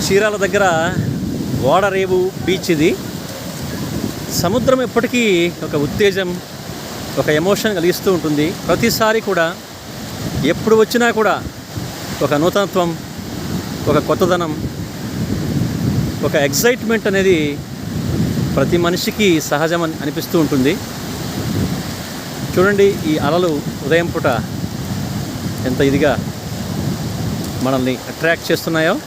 చీరాల దగ్గర ఓడరేవు బీచ్ ఇది. సముద్రం ఎప్పటికీ ఒక ఉత్తేజం, ఒక ఎమోషన్ కలిగిస్తూ ఉంటుంది. ప్రతిసారి కూడా ఎప్పుడు వచ్చినా కూడా ఒక నూతనత్వం, ఒక కొత్తదనం, ఒక ఎక్సైట్మెంట్ అనేది ప్రతి మనిషికి సహజం అనిపిస్తూ ఉంటుంది. చూడండి, ఈ అలలు ఉదయం పూట ఎంత ఇదిగా మనల్ని అట్రాక్ట్ చేస్తున్నాయో.